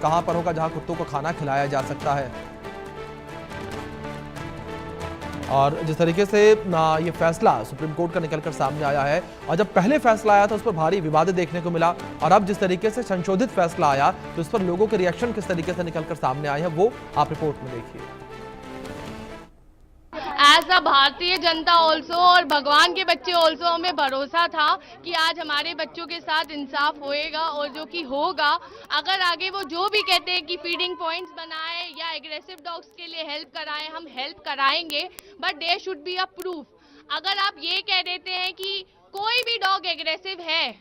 कहां पर होगा जहां कुत्तों को खाना खिलाया जा सकता है। और जिस तरीके से ये फैसला सुप्रीम कोर्ट का निकलकर सामने आया है, और जब पहले फैसला आया था उस पर भारी विवाद देखने को मिला, और अब जिस तरीके से संशोधित फैसला आया तो इस पर लोगों के रिएक्शन किस तरीके से निकलकर सामने आए हैं वो आप रिपोर्ट में देखिए। As a Bharatiya Janata also और भगवान के बच्चे ऑल्सो हमें भरोसा था कि आज हमारे बच्चों के साथ इंसाफ होएगा, और जो कि होगा। अगर आगे वो जो भी कहते हैं कि फीडिंग पॉइंट्स बनाए या एग्रेसिव डॉग्स के लिए हेल्प कराएं, हम हेल्प कराएंगे, but there should be a proof. अगर आप ये कह देते हैं कि कोई भी डॉग एग्रेसिव है,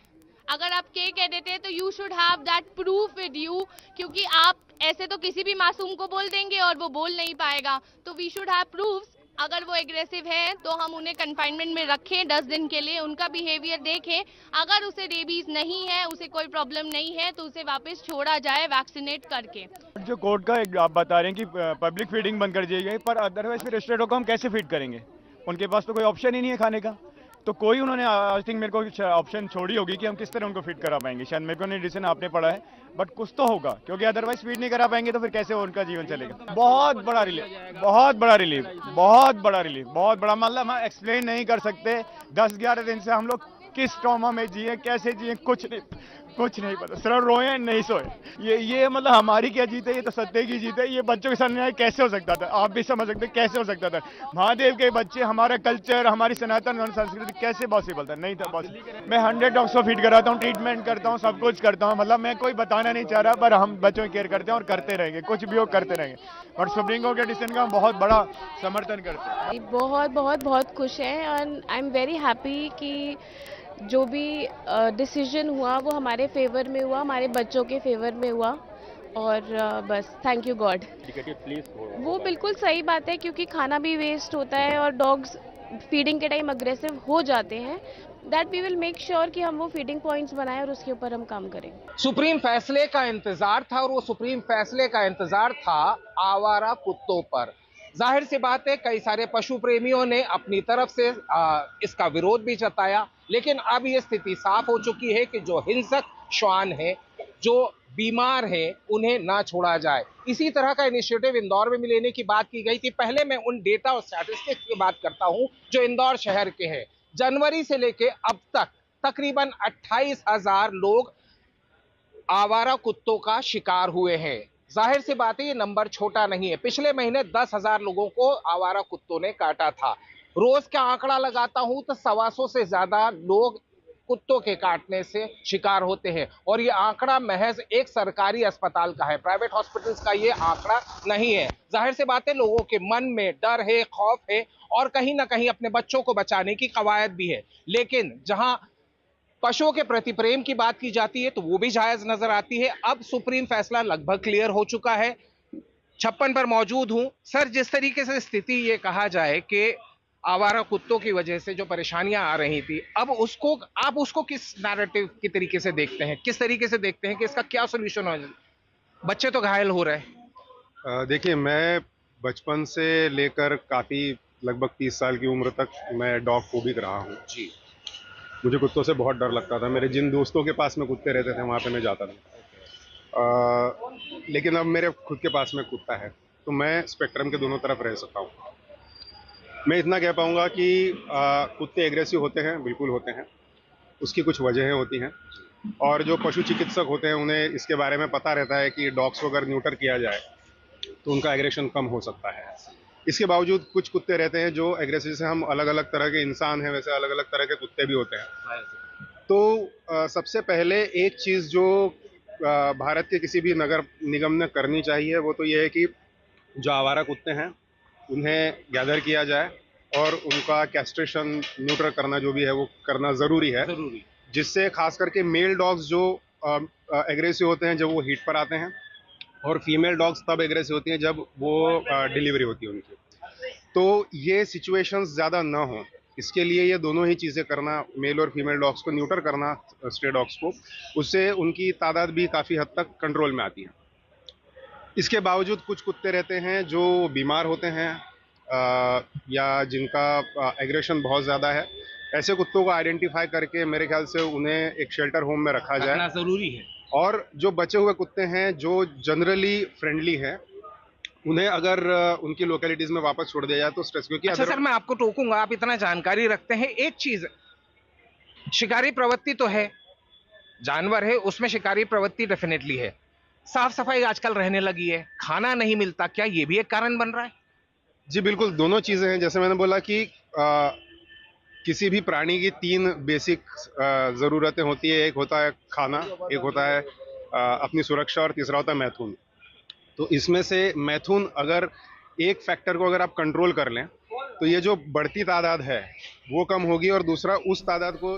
अगर आप ये कह देते हैं तो you should have that proof with you, क्योंकि आप ऐसे तो किसी भी मासूम को बोल देंगे और वो बोल नहीं पाएगा। तो वी शुड हैव प्रूफ्स। अगर वो एग्रेसिव है तो हम उन्हें कंफाइनमेंट में रखें 10 दिन के लिए, उनका बिहेवियर देखें। अगर उसे रेबीज नहीं है, उसे कोई प्रॉब्लम नहीं है, तो उसे वापस छोड़ा जाए वैक्सीनेट करके। जो कोर्ट का आप बता रहे हैं कि पब्लिक फीडिंग बंद कर दी गई, पर अदरवाइज फिर रेस्टोरेंटों को हम कैसे फीड करेंगे? उनके पास तो कोई ऑप्शन ही नहीं है खाने का। तो कोई उन्होंने आई थिंक मेरे को ऑप्शन छोड़ी होगी कि हम किस तरह उनको फीड करा पाएंगे। शायद मेरे को नहीं डिसीजन आपने पढ़ा है, बट कुछ तो होगा, क्योंकि अदरवाइज फीड नहीं करा पाएंगे तो फिर कैसे उनका जीवन चलेगा। बहुत बड़ा रिलीफ, बहुत बड़ा रिलीफ, बहुत बड़ा रिलीफ, बहुत बड़ा। मतलब हम एक्सप्लेन नहीं कर सकते। 10-11 दिन से हम लोग किस ट्रॉमा में जिए, कैसे जिए, कुछ नहीं पता। सिर्फ रोए नहीं सोए। ये मतलब हमारी क्या जीत है, ये तो सत्य की जीत है। ये बच्चों के सामने कैसे हो सकता था? आप भी समझ सकते कैसे हो सकता था। महादेव के बच्चे, हमारा कल्चर, हमारी सनातन संस्कृति कैसे पॉसिबल था? नहीं था पॉसिबल। मैं 100 डॉग्स को फीड कराता हूँ, ट्रीटमेंट करता हूँ, सब कुछ करता हूँ। मतलब मैं कोई बताना नहीं चाह रहा, पर हम बच्चों की केयर करते हैं और करते रहेंगे, कुछ भी हो करते रहेंगे। और सुप्रीम कोर्ट के डिसीजन का हम बहुत बड़ा समर्थन करते हैं। बहुत बहुत बहुत खुश हैं, and I am very happy कि जो भी डिसीजन हुआ वो हमारे फेवर में हुआ, हमारे बच्चों के फेवर में हुआ। और बस थैंक यू गॉड। वो बिल्कुल सही बात है, क्योंकि खाना भी वेस्ट होता है और डॉग्स फीडिंग के टाइम अग्रेसिव हो जाते हैं। That we will make sure कि हम वो फीडिंग पॉइंट्स बनाएं और उसके ऊपर हम काम करें। सुप्रीम फैसले का इंतजार था, और वो सुप्रीम फैसले का इंतजार था आवारा कुत्तों पर। जाहिर सी बात है, कई सारे पशु प्रेमियों ने अपनी तरफ से इसका विरोध भी जताया, लेकिन अब ये स्थिति साफ हो चुकी है कि जो हिंसक श्वान है, जो बीमार है, उन्हें ना छोड़ा जाए। इसी तरह का इनिशिएटिव इंदौर में भी लेने की बात की गई थी। पहले मैं उन डेटा और स्टैटिस्टिक्स की बात करता हूं जो इंदौर शहर के हैं। जनवरी से लेके अब तक तकरीबन 28,000 लोग आवारा कुत्तों का शिकार हुए हैं। जाहिर सी बात है, ये नंबर छोटा नहीं है। पिछले महीने 10,000 लोगों को आवारा कुत्तों ने काटा था। रोज का आंकड़ा लगाता हूं तो 125 से ज्यादा लोग कुत्तों के काटने से शिकार होते हैं, और ये आंकड़ा महज एक सरकारी अस्पताल का है, प्राइवेट हॉस्पिटल्स का ये आंकड़ा नहीं है। जाहिर सी बात है, लोगों के मन में डर है, खौफ है, और कहीं ना कहीं अपने बच्चों को बचाने की कवायद भी है। लेकिन जहां पशुओं के प्रति प्रेम की बात की जाती है तो वो भी जायज नजर आती है। अब सुप्रीम फैसला लगभग क्लियर हो चुका है। 56 पर मौजूद हूं। सर, जिस तरीके से स्थिति ये कहा जाए कि आवारा कुत्तों की वजह से जो परेशानियां आ रही थी, अब उसको आप उसको किस नैरेटिव की तरीके से देखते हैं, किस तरीके से देखते हैं कि इसका क्या सोल्यूशन हो? बच्चे तो घायल हो रहे हैं। देखिए, मैं बचपन से लेकर काफ़ी लगभग 30 साल की उम्र तक मैं डॉग फोबिक रहा हूँ जी। मुझे कुत्तों से बहुत डर लगता था। मेरे जिन दोस्तों के पास में कुत्ते रहते थे वहाँ पे मैं जाता था। लेकिन अब मेरे खुद के पास में कुत्ता है, तो मैं स्पेक्ट्रम के दोनों तरफ रह सकता हूँ। मैं इतना कह पाऊँगा कि कुत्ते एग्रेसिव होते हैं, बिल्कुल होते हैं। उसकी कुछ वजहें होती हैं, और जो पशु चिकित्सक होते हैं उन्हें इसके बारे में पता रहता है कि डॉग्स को अगर न्यूटर किया जाए तो उनका एग्रेशन कम हो सकता है। इसके बावजूद कुछ कुत्ते रहते हैं जो एग्रेसिव, से हम अलग अलग तरह के इंसान हैं, वैसे अलग अलग तरह के कुत्ते भी होते हैं। तो सबसे पहले एक चीज़ जो भारत के किसी भी नगर निगम ने करनी चाहिए वो तो ये है कि जो आवारा कुत्ते हैं उन्हें गैदर किया जाए और उनका कैस्ट्रेशन, न्यूटर करना जो भी है वो करना ज़रूरी है, जिससे खास करके मेल डॉग्स जो एग्रेसिव होते हैं जब वो हीट पर आते हैं, और फीमेल डॉग्स तब एग्रेसिव होती हैं जब वो डिलीवरी होती है उनकी। तो ये सिचुएशंस ज़्यादा ना हो, इसके लिए ये दोनों ही चीज़ें करना, मेल और फीमेल डॉग्स को न्यूटर करना, स्ट्रे डॉग्स को, उससे उनकी तादाद भी काफ़ी हद तक कंट्रोल में आती है। इसके बावजूद कुछ कुत्ते रहते हैं जो बीमार होते हैं या जिनका एग्रेशन बहुत ज़्यादा है। ऐसे कुत्तों को आइडेंटिफाई करके मेरे ख्याल से उन्हें एक शेल्टर होम में रखा जाए, ज़रूरी है। और जो बचे हुए कुत्ते हैं जो जनरली फ्रेंडली हैं, उन्हें अगर उनकी लोकेलिटीज में वापस छोड़ दिया जाए तो स्ट्रेस, क्योंकि अच्छा सर, मैं आपको टोकूंगा, आप इतना जानकारी रखते हैं। एक चीज, शिकारी प्रवृत्ति तो है, जानवर है, उसमें शिकारी प्रवृत्ति डेफिनेटली है। साफ सफाई आजकल रहने लगी है, खाना नहीं मिलता, क्या ये भी एक कारण बन रहा है? जी बिल्कुल, दोनों चीजें हैं। जैसे मैंने बोला कि किसी भी प्राणी की 3 बेसिक जरूरतें होती है। एक होता है खाना, एक होता है अपनी सुरक्षा, और तीसरा होता है मैथुन। तो इसमें से मैथुन, अगर एक फैक्टर को अगर आप कंट्रोल कर लें तो ये जो बढ़ती तादाद है वो कम होगी, और दूसरा उस तादाद को।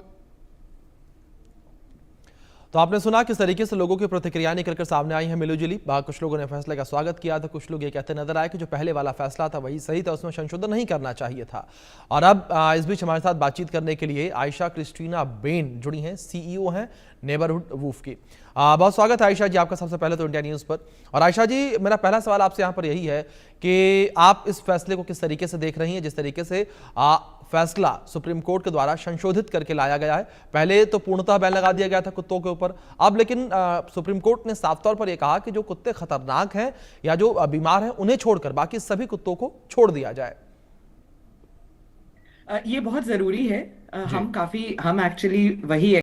तो आपने सुना किस तरीके से लोगों की प्रतिक्रिया निकलकर सामने आई है मिलीजुली। कुछ लोगों ने फैसले का स्वागत किया था, कुछ लोग ये कहते नजर आए कि जो पहले वाला फैसला था वही सही था, उसमें संशोधन नहीं करना चाहिए था। और अब इस बीच हमारे साथ बातचीत करने के लिए आयशा क्रिस्टीना बेन जुड़ी हैं, सीईओ हैं नेबरहुड वूफ की। बहुत स्वागत है आयशा जी आपका सबसे पहले तो इंडिया न्यूज़ पर। और आयशा जी, मेरा पहला सवाल आपसे यहाँ पर यही है कि आप इस फैसले को किस तरीके से देख रही हैं, जिस तरीके से फैसला सुप्रीम कोर्ट के द्वारा संशोधित करके लाया गया है। पहले तो पूर्णतः बैन लगा दिया गया था कुत्तों के ऊपर, अब लेकिन सुप्रीम कोर्ट ने साफ तौर पर यह कहा कि जो कुत्ते खतरनाक हैं या जो बीमार हैं उन्हें छोड़कर बाकी सभी कुत्तों को छोड़ दिया जाए। ये बहुत जरूरी है। हम एक्चुअली वही